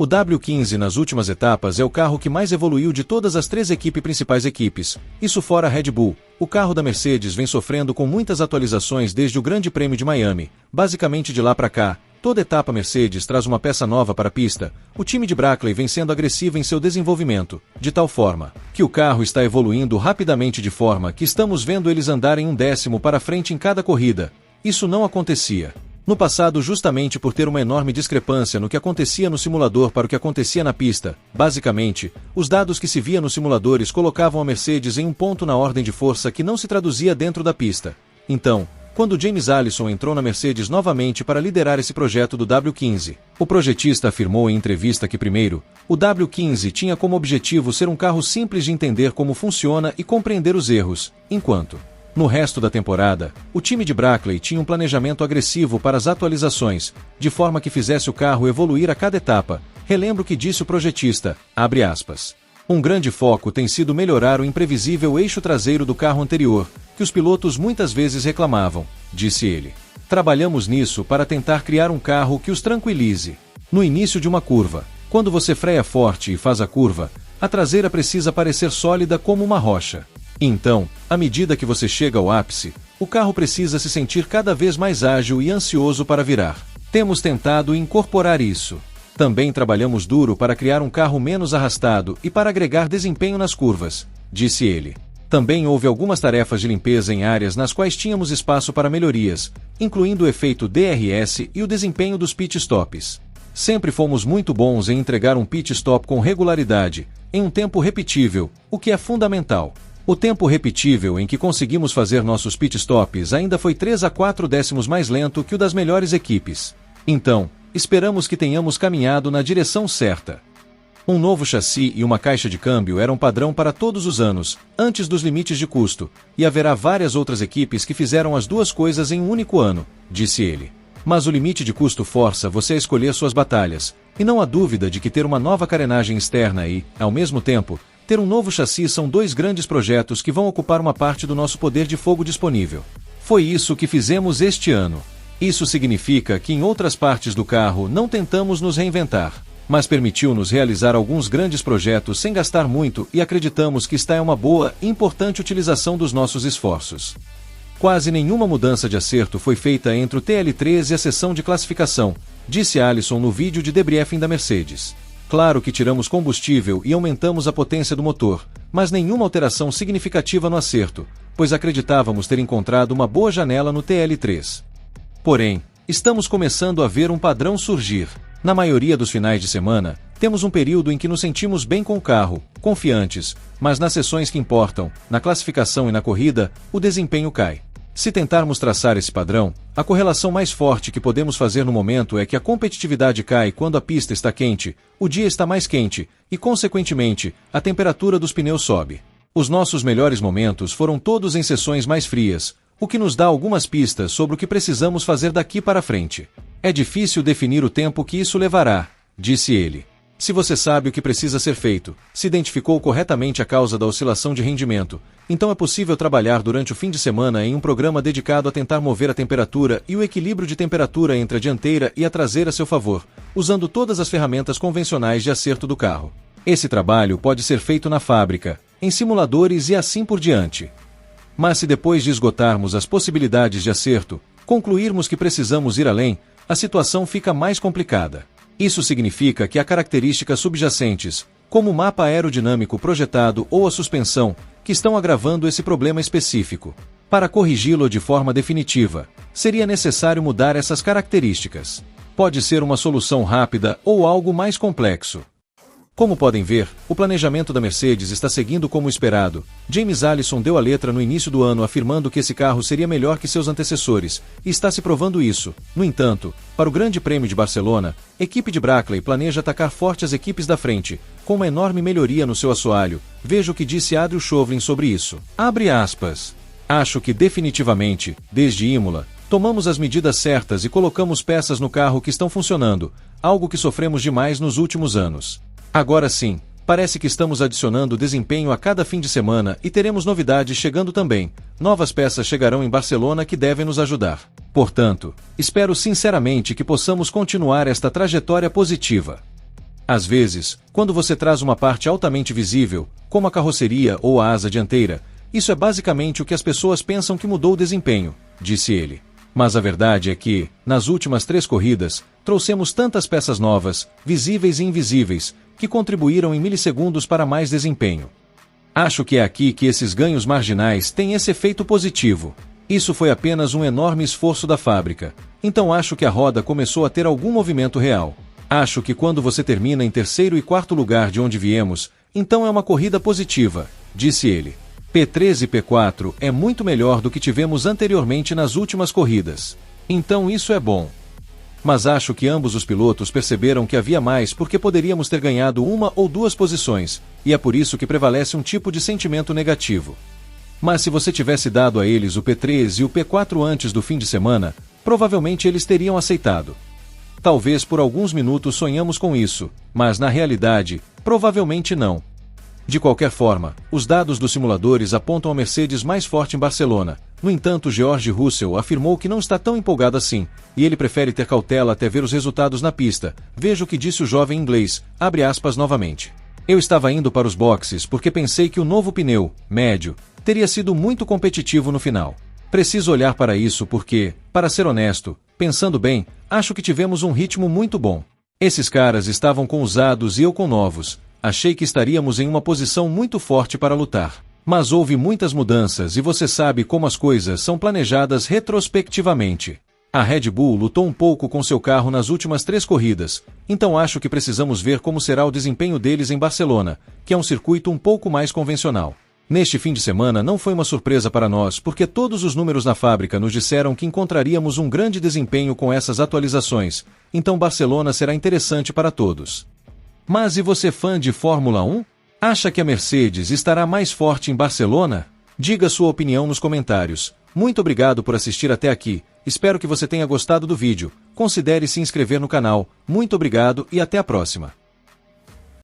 O W15 nas últimas etapas é o carro que mais evoluiu de todas as três principais equipes, isso fora a Red Bull. O carro da Mercedes vem sofrendo com muitas atualizações desde o Grande Prêmio de Miami, basicamente de lá para cá. Toda etapa Mercedes traz uma peça nova para a pista. O time de Brackley vem sendo agressivo em seu desenvolvimento, de tal forma que o carro está evoluindo rapidamente de forma que estamos vendo eles andarem um décimo para frente em cada corrida. Isso não acontecia no passado justamente por ter uma enorme discrepância no que acontecia no simulador para o que acontecia na pista. Basicamente, os dados que se via nos simuladores colocavam a Mercedes em um ponto na ordem de força que não se traduzia dentro da pista. Então, quando James Allison entrou na Mercedes novamente para liderar esse projeto do W15, o projetista afirmou em entrevista que primeiro, o W15 tinha como objetivo ser um carro simples de entender como funciona e compreender os erros, enquanto no resto da temporada, o time de Brackley tinha um planejamento agressivo para as atualizações, de forma que fizesse o carro evoluir a cada etapa. Relembro que disse o projetista, abre aspas. Um grande foco tem sido melhorar o imprevisível eixo traseiro do carro anterior, que os pilotos muitas vezes reclamavam, disse ele. Trabalhamos nisso para tentar criar um carro que os tranquilize. No início de uma curva, quando você freia forte e faz a curva, a traseira precisa parecer sólida como uma rocha. Então, à medida que você chega ao ápice, o carro precisa se sentir cada vez mais ágil e ansioso para virar. Temos tentado incorporar isso. Também trabalhamos duro para criar um carro menos arrastado e para agregar desempenho nas curvas, disse ele. Também houve algumas tarefas de limpeza em áreas nas quais tínhamos espaço para melhorias, incluindo o efeito DRS e o desempenho dos pit stops. Sempre fomos muito bons em entregar um pit stop com regularidade, em um tempo repetível, o que é fundamental. O tempo repetível em que conseguimos fazer nossos pit stops ainda foi 3 a 4 décimos mais lento que o das melhores equipes. Então, esperamos que tenhamos caminhado na direção certa. Um novo chassi e uma caixa de câmbio eram padrão para todos os anos, antes dos limites de custo, e haverá várias outras equipes que fizeram as duas coisas em um único ano, disse ele. Mas o limite de custo força você a escolher suas batalhas, e não há dúvida de que ter uma nova carenagem externa e, ao mesmo tempo, ter um novo chassi são dois grandes projetos que vão ocupar uma parte do nosso poder de fogo disponível. Foi isso que fizemos este ano. Isso significa que em outras partes do carro não tentamos nos reinventar, mas permitiu-nos realizar alguns grandes projetos sem gastar muito e acreditamos que está em uma boa e importante utilização dos nossos esforços. Quase nenhuma mudança de acerto foi feita entre o TL3 e a sessão de classificação, disse Allison no vídeo de debriefing da Mercedes. Claro que tiramos combustível e aumentamos a potência do motor, mas nenhuma alteração significativa no acerto, pois acreditávamos ter encontrado uma boa janela no TL3. Porém, estamos começando a ver um padrão surgir. Na maioria dos finais de semana, temos um período em que nos sentimos bem com o carro, confiantes, mas nas sessões que importam, na classificação e na corrida, o desempenho cai. Se tentarmos traçar esse padrão, a correlação mais forte que podemos fazer no momento é que a competitividade cai quando a pista está quente, o dia está mais quente, e, consequentemente, a temperatura dos pneus sobe. Os nossos melhores momentos foram todos em sessões mais frias, o que nos dá algumas pistas sobre o que precisamos fazer daqui para frente. É difícil definir o tempo que isso levará, disse ele. Se você sabe o que precisa ser feito, se identificou corretamente a causa da oscilação de rendimento, então é possível trabalhar durante o fim de semana em um programa dedicado a tentar mover a temperatura e o equilíbrio de temperatura entre a dianteira e a traseira a seu favor, usando todas as ferramentas convencionais de acerto do carro. Esse trabalho pode ser feito na fábrica, em simuladores e assim por diante. Mas se depois de esgotarmos as possibilidades de acerto, concluirmos que precisamos ir além, a situação fica mais complicada. Isso significa que há características subjacentes, como o mapa aerodinâmico projetado ou a suspensão, que estão agravando esse problema específico. Para corrigi-lo de forma definitiva, seria necessário mudar essas características. Pode ser uma solução rápida ou algo mais complexo. Como podem ver, o planejamento da Mercedes está seguindo como esperado. James Allison deu a letra no início do ano afirmando que esse carro seria melhor que seus antecessores, e está se provando isso. No entanto, para o Grande Prêmio de Barcelona, a equipe de Brackley planeja atacar forte as equipes da frente, com uma enorme melhoria no seu assoalho. Veja o que disse Adrian Chauvelin sobre isso. Abre aspas. Acho que definitivamente, desde Imola, tomamos as medidas certas e colocamos peças no carro que estão funcionando, algo que sofremos demais nos últimos anos. Agora sim, parece que estamos adicionando desempenho a cada fim de semana e teremos novidades chegando também. Novas peças chegarão em Barcelona que devem nos ajudar. Portanto, espero sinceramente que possamos continuar esta trajetória positiva. Às vezes, quando você traz uma parte altamente visível, como a carroceria ou a asa dianteira, isso é basicamente o que as pessoas pensam que mudou o desempenho, disse ele. Mas a verdade é que, nas últimas 3 corridas, trouxemos tantas peças novas, visíveis e invisíveis, que contribuíram em milissegundos para mais desempenho. Acho que é aqui que esses ganhos marginais têm esse efeito positivo. Isso foi apenas um enorme esforço da fábrica, então acho que a roda começou a ter algum movimento real. Acho que quando você termina em 3º e 4º lugar de onde viemos, então é uma corrida positiva, disse ele. P3 e P4 é muito melhor do que tivemos anteriormente nas últimas corridas. Então isso é bom. Mas acho que ambos os pilotos perceberam que havia mais porque poderíamos ter ganhado 1 ou 2 posições, e é por isso que prevalece um tipo de sentimento negativo. Mas se você tivesse dado a eles o P3 e o P4 antes do fim de semana, provavelmente eles teriam aceitado. Talvez por alguns minutos sonhamos com isso, mas na realidade, provavelmente não. De qualquer forma, os dados dos simuladores apontam a Mercedes mais forte em Barcelona. No entanto, George Russell afirmou que não está tão empolgado assim, e ele prefere ter cautela até ver os resultados na pista. Veja o que disse o jovem inglês, abre aspas novamente. Eu estava indo para os boxes porque pensei que o novo pneu, médio, teria sido muito competitivo no final. Preciso olhar para isso porque, para ser honesto, pensando bem, acho que tivemos um ritmo muito bom. Esses caras estavam com usados e eu com novos. Achei que estaríamos em uma posição muito forte para lutar. Mas houve muitas mudanças e você sabe como as coisas são planejadas retrospectivamente. A Red Bull lutou um pouco com seu carro nas últimas 3 corridas, então acho que precisamos ver como será o desempenho deles em Barcelona, que é um circuito um pouco mais convencional. Neste fim de semana não foi uma surpresa para nós porque todos os números na fábrica nos disseram que encontraríamos um grande desempenho com essas atualizações, então Barcelona será interessante para todos. Mas e você, fã de Fórmula 1? Acha que a Mercedes estará mais forte em Barcelona? Diga sua opinião nos comentários. Muito obrigado por assistir até aqui, espero que você tenha gostado do vídeo, considere se inscrever no canal, muito obrigado e até a próxima.